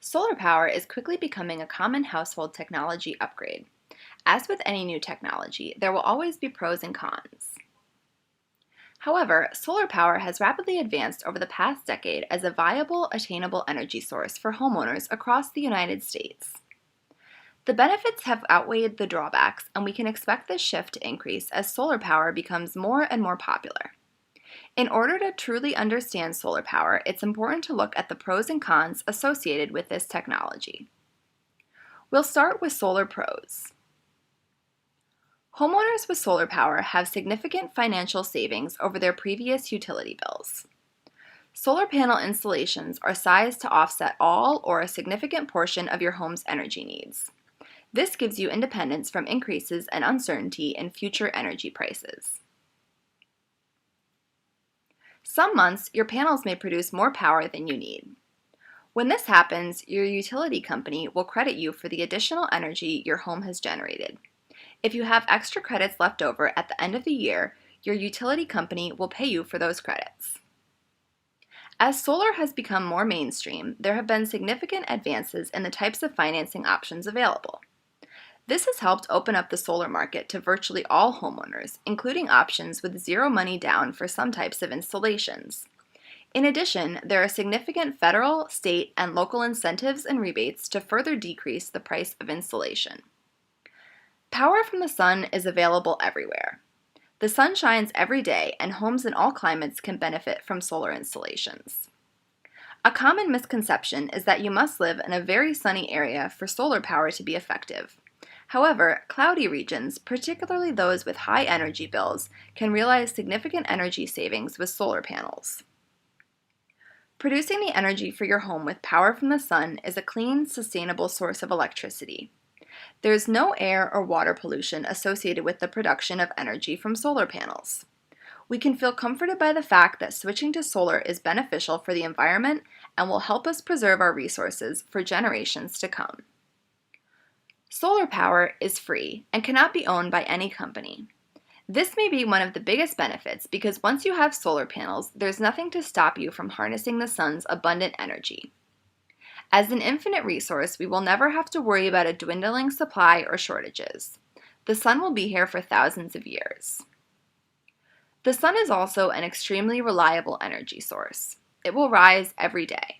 Solar power is quickly becoming a common household technology upgrade. As with any new technology, there will always be pros and cons. However, solar power has rapidly advanced over the past decade as a viable, attainable energy source for homeowners across the United States. The benefits have outweighed the drawbacks, and we can expect this shift to increase as solar power becomes more and more popular. In order to truly understand solar power, it's important to look at the pros and cons associated with this technology. We'll start with solar pros. Homeowners with solar power have significant financial savings over their previous utility bills. Solar panel installations are sized to offset all or a significant portion of your home's energy needs. This gives you independence from increases and uncertainty in future energy prices. Some months, your panels may produce more power than you need. When this happens, your utility company will credit you for the additional energy your home has generated. If you have extra credits left over at the end of the year, your utility company will pay you for those credits. As solar has become more mainstream, there have been significant advances in the types of financing options available. This has helped open up the solar market to virtually all homeowners, including options with zero money down for some types of installations. In addition, there are significant federal, state, and local incentives and rebates to further decrease the price of installation. Power from the sun is available everywhere. The sun shines every day, and homes in all climates can benefit from solar installations. A common misconception is that you must live in a very sunny area for solar power to be effective. However, cloudy regions, particularly those with high energy bills, can realize significant energy savings with solar panels. Producing the energy for your home with power from the sun is a clean, sustainable source of electricity. There is no air or water pollution associated with the production of energy from solar panels. We can feel comforted by the fact that switching to solar is beneficial for the environment and will help us preserve our resources for generations to come. Solar power is free and cannot be owned by any company. This may be one of the biggest benefits because once you have solar panels, there's nothing to stop you from harnessing the sun's abundant energy. As an infinite resource, we will never have to worry about a dwindling supply or shortages. The sun will be here for thousands of years. The sun is also an extremely reliable energy source. It will rise every day.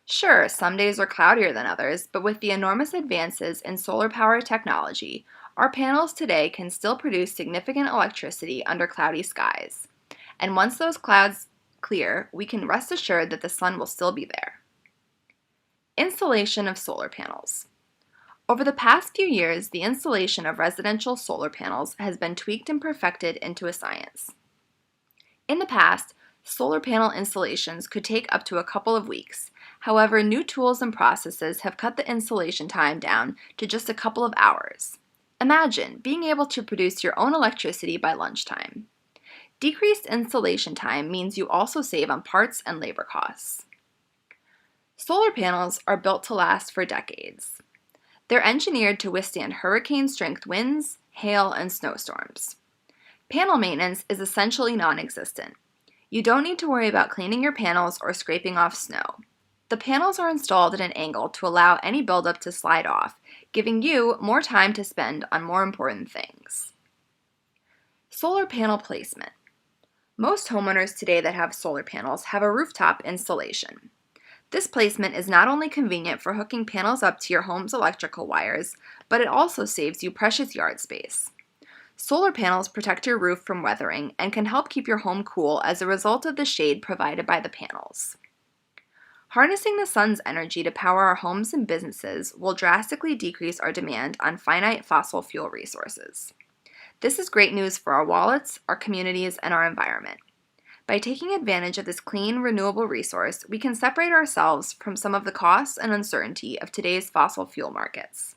Sure, some days are cloudier than others, but with the enormous advances in solar power technology, our panels today can still produce significant electricity under cloudy skies. And once those clouds clear, we can rest assured that the sun will still be there. Installation of solar panels. Over the past few years, the installation of residential solar panels has been tweaked and perfected into a science. In the past, solar panel installations could take up to a couple of weeks. However, new tools and processes have cut the installation time down to just a couple of hours. Imagine being able to produce your own electricity by lunchtime. Decreased installation time means you also save on parts and labor costs. Solar panels are built to last for decades. They're engineered to withstand hurricane-strength winds, hail, and snowstorms. Panel maintenance is essentially non-existent. You don't need to worry about cleaning your panels or scraping off snow. The panels are installed at an angle to allow any buildup to slide off, giving you more time to spend on more important things. Solar panel placement. Most homeowners today that have solar panels have a rooftop installation. This placement is not only convenient for hooking panels up to your home's electrical wires, but it also saves you precious yard space. Solar panels protect your roof from weathering and can help keep your home cool as a result of the shade provided by the panels. Harnessing the sun's energy to power our homes and businesses will drastically decrease our demand on finite fossil fuel resources. This is great news for our wallets, our communities, and our environment. By taking advantage of this clean, renewable resource, we can separate ourselves from some of the costs and uncertainty of today's fossil fuel markets.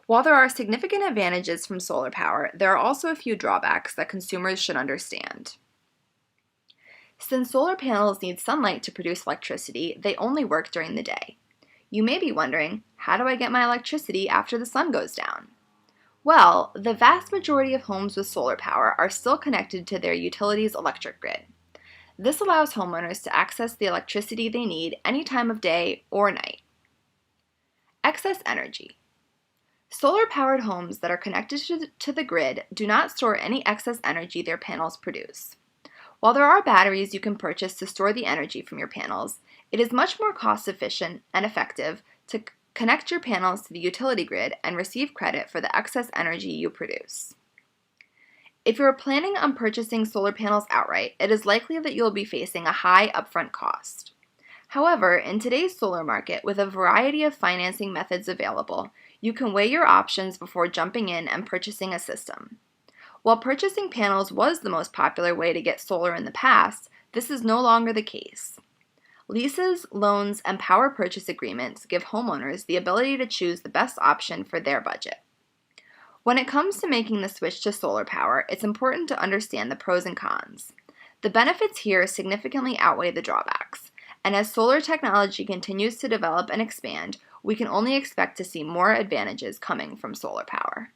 While there are significant advantages from solar power, there are also a few drawbacks that consumers should understand. Since solar panels need sunlight to produce electricity, they only work during the day. You may be wondering, how do I get my electricity after the sun goes down? Well, the vast majority of homes with solar power are still connected to their utility's electric grid. This allows homeowners to access the electricity they need any time of day or night. Excess energy. Solar-powered homes that are connected to the grid do not store any excess energy their panels produce. While there are batteries you can purchase to store the energy from your panels, it is much more cost-efficient and effective to connect your panels to the utility grid and receive credit for the excess energy you produce. If you are planning on purchasing solar panels outright, it is likely that you will be facing a high upfront cost. However, in today's solar market, with a variety of financing methods available, you can weigh your options before jumping in and purchasing a system. While purchasing panels was the most popular way to get solar in the past, this is no longer the case. Leases, loans, and power purchase agreements give homeowners the ability to choose the best option for their budget. When it comes to making the switch to solar power, it's important to understand the pros and cons. The benefits here significantly outweigh the drawbacks, and as solar technology continues to develop and expand, we can only expect to see more advantages coming from solar power.